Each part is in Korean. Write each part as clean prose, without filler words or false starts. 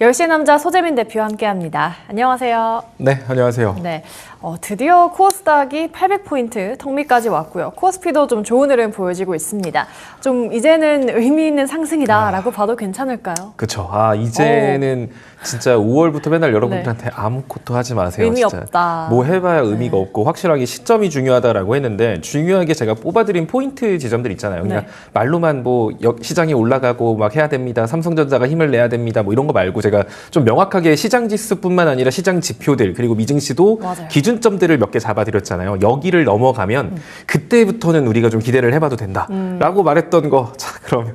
10시의 남자 소재민 대표와 함께합니다. 안녕하세요. 네, 안녕하세요. 네, 드디어 코스닥이 800포인트 턱밑까지 왔고요. 코스피도 좀 좋은 흐름 보여지고 있습니다. 좀 이제는 의미 있는 상승이다라고 봐도 괜찮을까요? 그렇죠. 이제는 진짜 5월부터 맨날 여러분들한테 아무것도 하지 마세요. 의미 진짜. 없다. 뭐 해봐야 의미가 없고 확실하게 시점이 중요하다라고 했는데 중요하게 제가 뽑아드린 포인트 지점들 있잖아요. 그냥 말로만 뭐 시장이 올라가고 막 해야 됩니다. 삼성전자가 힘을 내야 됩니다. 뭐 이런 거 말고 제가 좀 명확하게 시장 지수뿐만 아니라 시장 지표들 그리고 미증시도 맞아요. 기준점들을 몇 개 잡아드렸잖아요. 여기를 넘어가면 그때부터는 우리가 좀 기대를 해봐도 된다라고 말했던 거. 자, 그러면.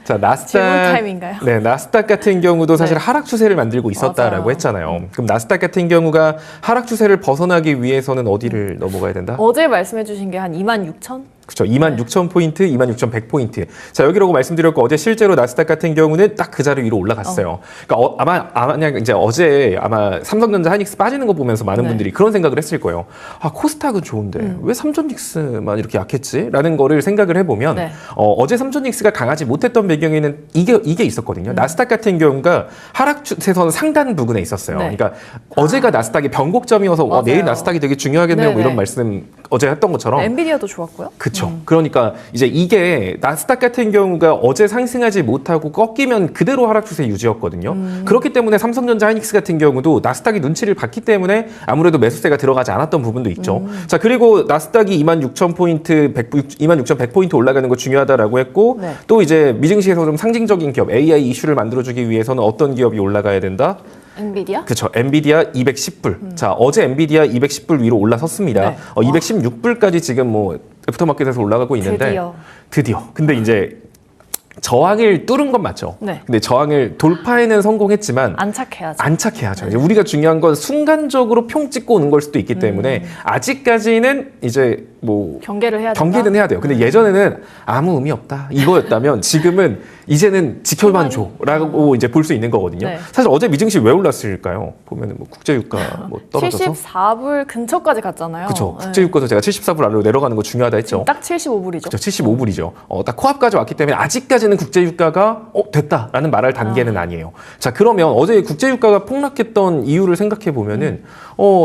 자, 나스닥. 질문 타임인가요? 네, 나스닥 같은 경우도 사실 네. 하락 추세를 만들고 있었다라고 맞아요. 했잖아요. 그럼 나스닥 같은 경우가 하락 추세를 벗어나기 위해서는 어디를 넘어가야 된다? 어제 말씀해 주신 게 한 26,000? 그렇죠. 26,000포인트, 26,100포인트. 자, 여기라고 말씀드렸고 어제 실제로 나스닥 같은 경우는 딱 그 자리 위로 올라갔어요. 그러니까 아마 이제 어제 아마 삼성전자 하이닉스 빠지는 거 보면서 많은 분들이 그런 생각을 했을 거예요. 코스닥은 좋은데 왜 삼성닉스만 이렇게 약했지? 라는 거를 생각을 해보면 어제 삼성닉스가 강하지 못했던 배경에는 이게 있었거든요. 나스닥 같은 경우가 하락 추세선 상단 부근에 있었어요. 그러니까 어제가 나스닥의 변곡점이어서 내일 나스닥이 되게 중요하겠네요. 뭐 이런 말씀 어제 했던 것처럼. 엔비디아도 좋았고요. 그렇죠. 그러니까 이제 이게 나스닥 같은 경우가 어제 상승하지 못하고 꺾이면 그대로 하락 추세 유지였거든요. 그렇기 때문에 삼성전자 하이닉스 같은 경우도 나스닥이 눈치를 봤기 때문에 아무래도 매수세가 들어가지 않았던 부분도 있죠. 자, 그리고 나스닥이 26,000포인트, 26,100포인트 올라가는 거 중요하다라고 했고 또 이제 미증시에서 좀 상징적인 기업 AI 이슈를 만들어주기 위해서는 어떤 기업이 올라가야 된다? 엔비디아? 그렇죠. 엔비디아 210불. 자, 어제 엔비디아 210불 위로 올라섰습니다. 216불까지 지금 뭐 애프터마켓에서 올라가고 있는데 드디어. 근데 이제 저항을 뚫은 건 맞죠. 근데 저항을 돌파에는 성공했지만 안착해야죠. 이제 우리가 중요한 건 순간적으로 평 찍고 오는 걸 수도 있기 때문에 아직까지는 이제 뭐 경계는 해야 돼요. 근데 예전에는 아무 의미 없다 이거였다면 지금은 이제는 지켜만 줘라고 이제 볼 수 있는 거거든요. 사실 어제 미증시 왜 올랐을까요? 보면은 뭐 국제유가 뭐 떨어져서 74불 근처까지 갔잖아요. 그렇죠. 국제유가도 제가 74불 아래로 내려가는 거 중요하다 했죠. 딱 75불이죠. 그렇죠. 75불이죠. 딱 코앞까지 왔기 때문에 아직까지는 국제유가가 됐다라는 말할 단계는 아니에요. 자, 그러면 어제 국제유가가 폭락했던 이유를 생각해 보면은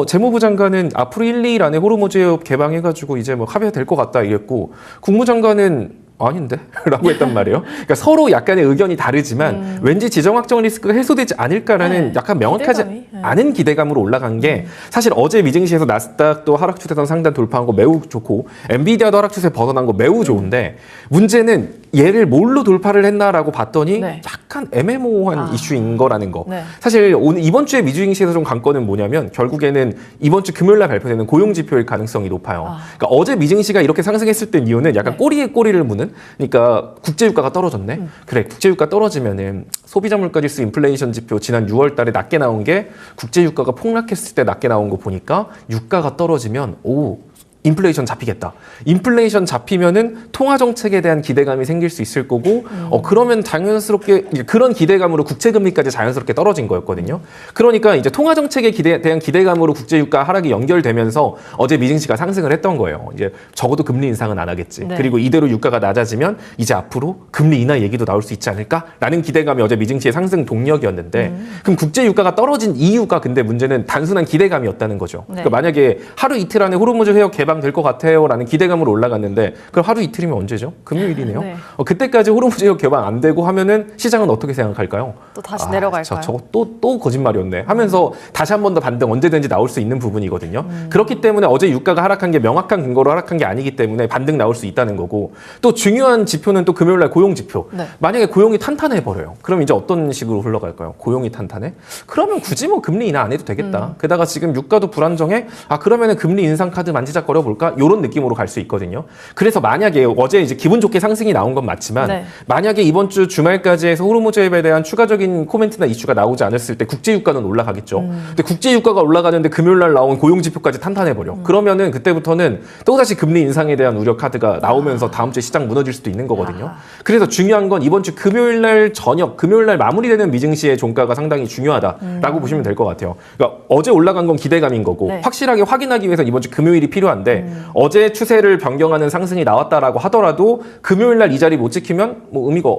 재무부 장관은 앞으로 1, 2일 안에 호르무즈해협 개방해가지고 이제 뭐 합의가 될 것 같다 이랬고 국무장관은 아닌데? 라고 했단 말이에요. 그러니까 서로 약간의 의견이 다르지만 왠지 지정학적 리스크가 해소되지 않을까라는 약간 명확하지 않은 기대감으로 올라간 게 사실 어제 미증시에서 나스닥도 하락 추세선 상단 돌파한 거 매우 좋고 엔비디아도 하락 추세 벗어난 거 매우 좋은데 문제는 얘를 뭘로 돌파를 했나라고 봤더니 약간 애매모호한 이슈인 거라는 거. 사실 이번 주에 미증시에서 좀 관건은 뭐냐면 결국에는 이번 주 금요일 날 발표되는 고용지표일 가능성이 높아요. 그러니까 어제 미증시가 이렇게 상승했을 때 이유는 약간 꼬리에 꼬리를 무는 그러니까 국제유가가 떨어졌네. 그래, 국제유가 떨어지면은 소비자 물가지수 인플레이션 지표 지난 6월 달에 낮게 나온 게 국제유가가 폭락했을 때 낮게 나온 거 보니까 유가가 떨어지면 인플레이션 잡히겠다. 인플레이션 잡히면은 통화 정책에 대한 기대감이 생길 수 있을 거고, 그러면 자연스럽게 그런 기대감으로 국채금리까지 자연스럽게 떨어진 거였거든요. 그러니까 이제 통화 정책에 대한 기대감으로 국제유가 하락이 연결되면서 어제 미증시가 상승을 했던 거예요. 이제 적어도 금리 인상은 안 하겠지. 그리고 이대로 유가가 낮아지면 이제 앞으로 금리 인하 얘기도 나올 수 있지 않을까라는 기대감이 어제 미증시의 상승 동력이었는데, 그럼 국제유가가 떨어진 이유가 근데 문제는 단순한 기대감이었다는 거죠. 그러니까 만약에 하루 이틀 안에 호르무즈 해협 개방될 것 같아요 라는 기대감으로 올라갔는데 그럼 하루 이틀이면 언제죠? 금요일이네요. 그때까지 호르무즈 해협 개방 안 되고 하면은 시장은 어떻게 생각할까요? 또 다시 내려갈까요? 저거 또 거짓말이었네 하면서 다시 한 번 더 반등 언제든지 나올 수 있는 부분이거든요. 그렇기 때문에 어제 유가가 하락한 게 명확한 근거로 하락한 게 아니기 때문에 반등 나올 수 있다는 거고 또 중요한 지표는 또 금요일 날 고용 지표. 만약에 고용이 탄탄해 버려요. 그럼 이제 어떤 식으로 흘러갈까요? 고용이 탄탄해? 그러면 굳이 뭐 금리 인하 안 해도 되겠다. 게다가 지금 유가도 불안정해? 그러면은 금리 인상 카드 만지작거려 볼까? 이런 느낌으로 갈 수 있거든요. 그래서 만약에 어제 이제 기분 좋게 상승이 나온 건 맞지만 만약에 이번 주 주말까지 해서 호르무즈 해협에 대한 추가적인 코멘트나 이슈가 나오지 않았을 때 국제유가는 올라가겠죠. 근데 국제유가가 올라가는데 금요일 날 나온 고용지표까지 탄탄해버려. 그러면은 그때부터는 또다시 금리 인상에 대한 우려 카드가 나오면서 다음 주에 시장 무너질 수도 있는 거거든요. 그래서 중요한 건 이번 주 금요일 날 저녁, 금요일 날 마무리되는 미증시의 종가가 상당히 중요하다라고 보시면 될 것 같아요. 그러니까 어제 올라간 건 기대감인 거고 확실하게 확인하기 위해서 이번 주 금요일이 필요한데 올라가는데 어제 추세를 변경하는 상승이 나왔다라고 하더라도 금요일 날 이 자리 못 지키면 뭐 의미가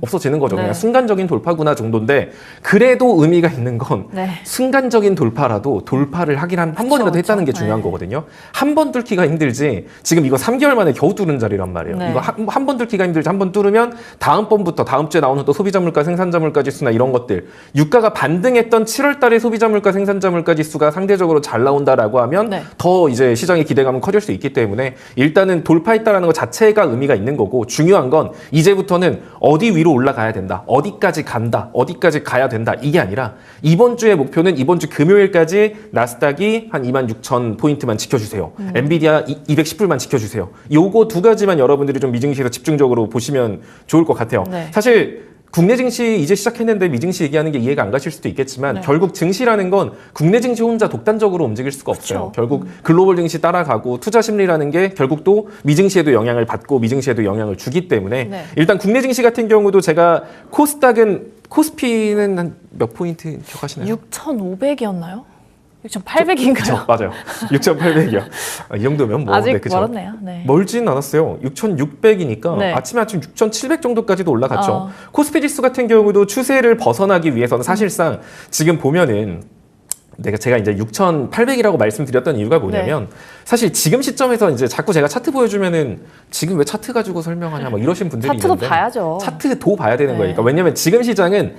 없어지는 거죠. 네. 그냥 순간적인 돌파구나 정도인데 그래도 의미가 있는 건 네. 순간적인 돌파라도 돌파를 하긴 한 번이라도 했다는 게 중요한 네. 거거든요. 한 번 뚫기가 힘들지 지금 이거 3개월 만에 겨우 뚫은 자리란 말이에요. 네. 이거 한 번 뚫기가 힘들지 한 번 뚫으면 다음번부터 다음 주에 나오는 또 소비자 물가 생산자 물가 지수나 이런 것들 유가가 반등했던 7월 달에 소비자 물가 생산자 물가 지수가 상대적으로 잘 나온다라고 하면 네. 더 이제 시장의 기대감은 커질 수 있기 때문에 일단은 돌파했다라는 것 자체가 의미가 있는 거고 중요한 건 이제부터는 어디 위로 올라가야 된다. 어디까지 간다. 어디까지 가야 된다. 이게 아니라 이번 주의 목표는 이번 주 금요일까지 나스닥이 한 26,000포인트만 지켜주세요. 엔비디아 210불만 지켜주세요. 요거 두 가지만 여러분들이 좀 미증시에서 집중적으로 보시면 좋을 것 같아요. 네. 사실 국내 증시 이제 시작했는데 미증시 얘기하는 게 이해가 안 가실 수도 있겠지만 네. 결국 증시라는 건 국내 증시 혼자 독단적으로 움직일 수가 없어요. 그쵸. 결국 글로벌 증시 따라가고 투자 심리라는 게 결국 또 미증시에도 영향을 받고 미증시에도 영향을 주기 때문에 네. 일단 국내 증시 같은 경우도 제가 코스피는 한 몇 포인트 기억하시나요? 6,500이었나요? 6,800인가요? 맞아요. 6,800이요. 이 정도면 뭐 아직 네, 그죠. 멀었네요. 네. 멀진 않았어요. 6,600이니까 네. 아침 6,700 정도까지도 올라갔죠. 어. 코스피 지수 같은 경우도 추세를 벗어나기 위해서는 사실상 지금 보면은 제가 이제 6,800이라고 말씀드렸던 이유가 뭐냐면 사실 지금 시점에서 이제 자꾸 제가 차트 보여주면은 지금 왜 차트 가지고 설명하냐 막 이러신 분들이 차트도 있는데 봐야죠. 차트도 봐야 되는 네. 거니까 왜냐면 지금 시장은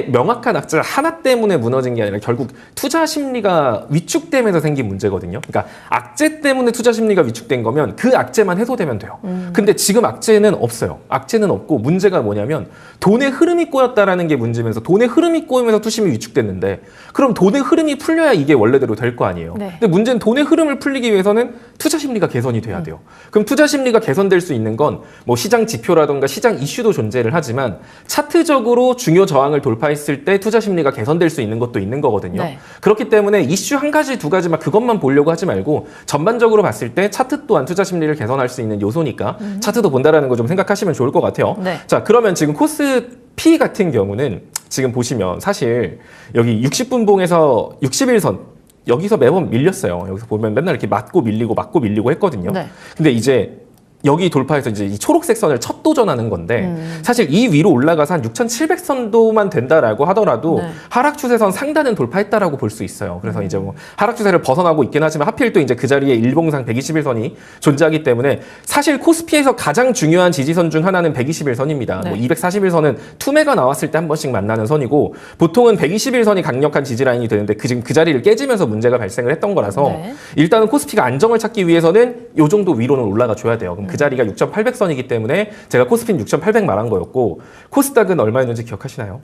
명확한 악재 하나 때문에 무너진 게 아니라 결국 투자 심리가 위축되면서 생긴 문제거든요. 그러니까 악재 때문에 투자 심리가 위축된 거면 그 악재만 해소되면 돼요. 근데 지금 악재는 없어요. 악재는 없고 문제가 뭐냐면 돈의 흐름이 꼬였다라는 게 문제면서 돈의 흐름이 꼬이면서 투심이 위축됐는데 그럼 돈의 흐름이 풀려야 이게 원래대로 될 거 아니에요. 네. 근데 문제는 돈의 흐름을 풀리기 위해서는 투자 심리가 개선이 돼야 돼요. 그럼 투자 심리가 개선될 수 있는 건 뭐 시장 지표라든가 시장 이슈도 존재를 하지만 차트적으로 중요 저항을 돌파했을 때 투자 심리가 개선될 수 있는 것도 있는 거거든요. 네. 그렇기 때문에 이슈 한 가지 두 가지만 그것만 보려고 하지 말고 전반적으로 봤을 때 차트 또한 투자 심리를 개선할 수 있는 요소니까 차트도 본다라는 거 좀 생각하시면 좋을 것 같아요. 네. 자, 그러면 지금 코스피 같은 경우는 지금 보시면 사실 여기 60분봉에서 61선 여기서 매번 밀렸어요. 여기서 보면 맨날 이렇게 맞고 밀리고 했거든요. 네. 근데 이제 여기 돌파해서 이제 이 초록색 선을 첫 도전하는 건데 사실 이 위로 올라가서 한 6,700선도만 된다라고 하더라도 네. 하락 추세선 상단은 돌파했다라고 볼 수 있어요. 그래서 이제 뭐 하락 추세를 벗어나고 있긴 하지만 하필 또 이제 그 자리에 일봉상 121선이 존재하기 때문에 사실 코스피에서 가장 중요한 지지선 중 하나는 121선입니다. 네. 뭐 241선은 투매가 나왔을 때 한 번씩 만나는 선이고 보통은 121선이 강력한 지지 라인이 되는데 지금 그 자리를 깨지면서 문제가 발생을 했던 거라서 네. 일단은 코스피가 안정을 찾기 위해서는 이 정도 위로는 올라가 줘야 돼요. 그럼 그 자리가 6,800선이기 때문에 제가 코스피는 6,800 말한 거였고 코스닥은 얼마였는지 기억하시나요?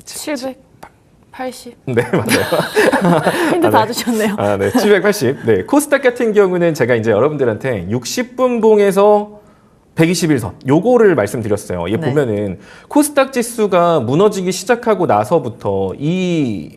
780. 네, 맞아요. 힌트 다 주셨네요. 아, 네. 780. 네. 코스닥 같은 경우는 제가 이제 여러분들한테 60분 봉에서 121선 요거를 말씀드렸어요. 이게 네. 보면은 코스닥 지수가 무너지기 시작하고 나서부터 이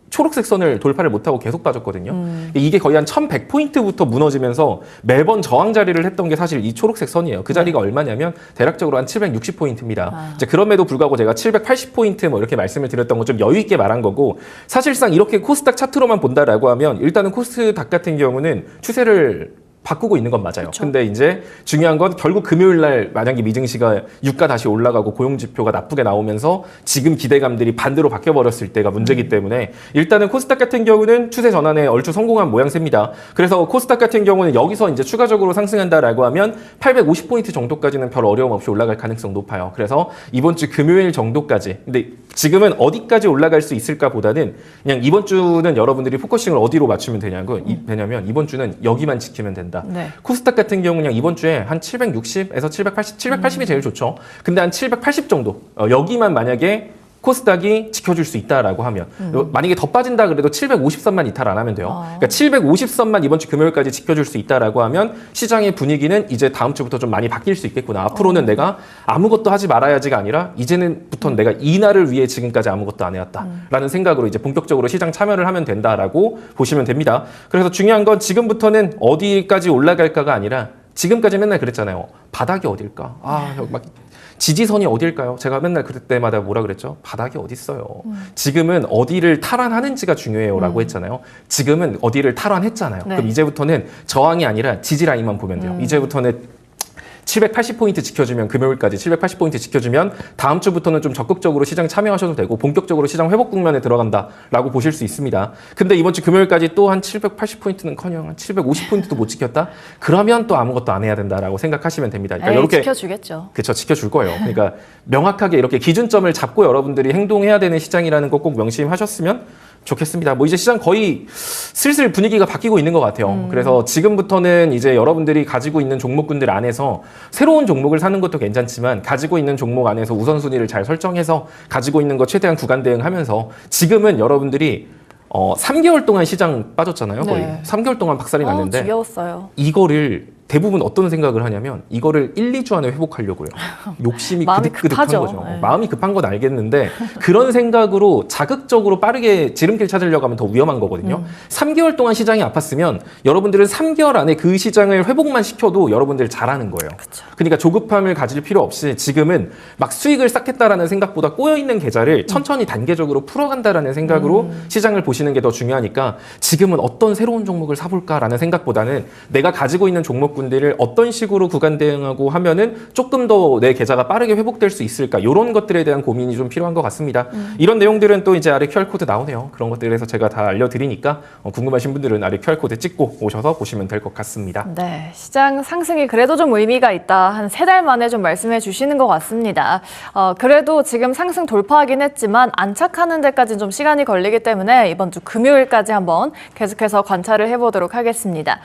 초록색 선을 돌파를 못하고 계속 빠졌거든요. 이게 거의 한 1100포인트부터 무너지면서 매번 저항 자리를 했던 게 사실 이 초록색 선이에요. 그 자리가 얼마냐면 대략적으로 한 760포인트입니다. 이제 그럼에도 불구하고 제가 780포인트 뭐 이렇게 말씀을 드렸던 건 좀 여유 있게 말한 거고 사실상 이렇게 코스닥 차트로만 본다라고 하면 일단은 코스닥 같은 경우는 추세를 바꾸고 있는 건 맞아요. 그쵸. 근데 이제 중요한 건 결국 금요일 날 만약에 미증시가 유가 다시 올라가고 고용 지표가 나쁘게 나오면서 지금 기대감들이 반대로 바뀌어 버렸을 때가 문제기 때문에 일단은 코스닥 같은 경우는 추세 전환에 얼추 성공한 모양새입니다. 그래서 코스닥 같은 경우는 여기서 이제 추가적으로 상승한다라고 하면 850포인트 정도까지는 별 어려움 없이 올라갈 가능성 높아요. 그래서 이번 주 금요일 정도까지. 근데 지금은 어디까지 올라갈 수 있을까 보다는 그냥 이번 주는 여러분들이 포커싱을 어디로 맞추면 되냐면 이번 주는 여기만 지키면 된다. 네. 코스닥 같은 경우는 이번 주에 한 760에서 780, 780이 제일 좋죠. 근데 한 780 정도 여기만 만약에 코스닥이 지켜줄 수 있다라고 하면 만약에 더 빠진다 그래도 750선만 이탈 안 하면 돼요. 그러니까 750선만 이번 주 금요일까지 지켜줄 수 있다라고 하면 시장의 분위기는 이제 다음 주부터 좀 많이 바뀔 수 있겠구나. 앞으로는 내가 아무것도 하지 말아야지가 아니라 이제는부터 내가 이날을 위해 지금까지 아무것도 안 해왔다라는 생각으로 이제 본격적으로 시장 참여를 하면 된다라고 보시면 됩니다. 그래서 중요한 건 지금부터는 어디까지 올라갈까가 아니라 지금까지 맨날 그랬잖아요. 바닥이 어딜까? 여기 막 지지선이 어딜까요? 제가 맨날 그럴 때마다 뭐라 그랬죠? 바닥이 어딨어요. 지금은 어디를 탈환하는지가 중요해요라고 했잖아요. 지금은 어디를 탈환했잖아요. 네. 그럼 이제부터는 저항이 아니라 지지 라인만 보면 돼요. 이제부터는 780포인트 지켜주면 금요일까지 780포인트 지켜주면 다음 주부터는 좀 적극적으로 시장 참여하셔도 되고 본격적으로 시장 회복 국면에 들어간다라고 보실 수 있습니다. 근데 이번 주 금요일까지 또 한 780포인트는커녕 한 750포인트도 못 지켰다? 그러면 또 아무것도 안 해야 된다라고 생각하시면 됩니다. 그러니까 이렇게 지켜주겠죠. 그렇죠. 지켜줄 거예요. 그러니까 명확하게 이렇게 기준점을 잡고 여러분들이 행동해야 되는 시장이라는 거 꼭 명심하셨으면 좋겠습니다. 뭐 이제 시장 거의 슬슬 분위기가 바뀌고 있는 것 같아요. 그래서 지금부터는 이제 여러분들이 가지고 있는 종목군들 안에서 새로운 종목을 사는 것도 괜찮지만 가지고 있는 종목 안에서 우선순위를 잘 설정해서 가지고 있는 거 최대한 구간 대응하면서 지금은 여러분들이 3개월 동안 시장 빠졌잖아요. 거의 네. 3개월 동안 박살이 났는데 지겨웠어요. 이거를 대부분 어떤 생각을 하냐면 이거를 1, 2주 안에 회복하려고요. 욕심이 마음이 그득그득한 급하죠. 거죠. 네. 마음이 급한 건 알겠는데 그런 생각으로 자극적으로 빠르게 지름길 찾으려고 하면 더 위험한 거거든요. 3개월 동안 시장이 아팠으면 여러분들은 3개월 안에 그 시장을 회복만 시켜도 여러분들 잘하는 거예요. 그쵸. 그러니까 조급함을 가질 필요 없이 지금은 막 수익을 쌓겠다라는 생각보다 꼬여있는 계좌를 천천히 단계적으로 풀어간다라는 생각으로 시장을 보시는 게 더 중요하니까 지금은 어떤 새로운 종목을 사볼까라는 생각보다는 내가 가지고 있는 종목군들을 어떤 식으로 구간 대응하고 하면은 조금 더 내 계좌가 빠르게 회복될 수 있을까 이런 것들에 대한 고민이 좀 필요한 것 같습니다. 이런 내용들은 또 이제 아래 QR코드 나오네요. 그런 것들에서 제가 다 알려드리니까 궁금하신 분들은 아래 QR코드 찍고 오셔서 보시면 될 것 같습니다. 네, 시장 상승이 그래도 좀 의미가 있다. 한 3달 만에 좀 말씀해 주시는 것 같습니다. 그래도 지금 상승 돌파하긴 했지만 안착하는 데까지는 좀 시간이 걸리기 때문에 이번 주 금요일까지 한번 계속해서 관찰을 해보도록 하겠습니다.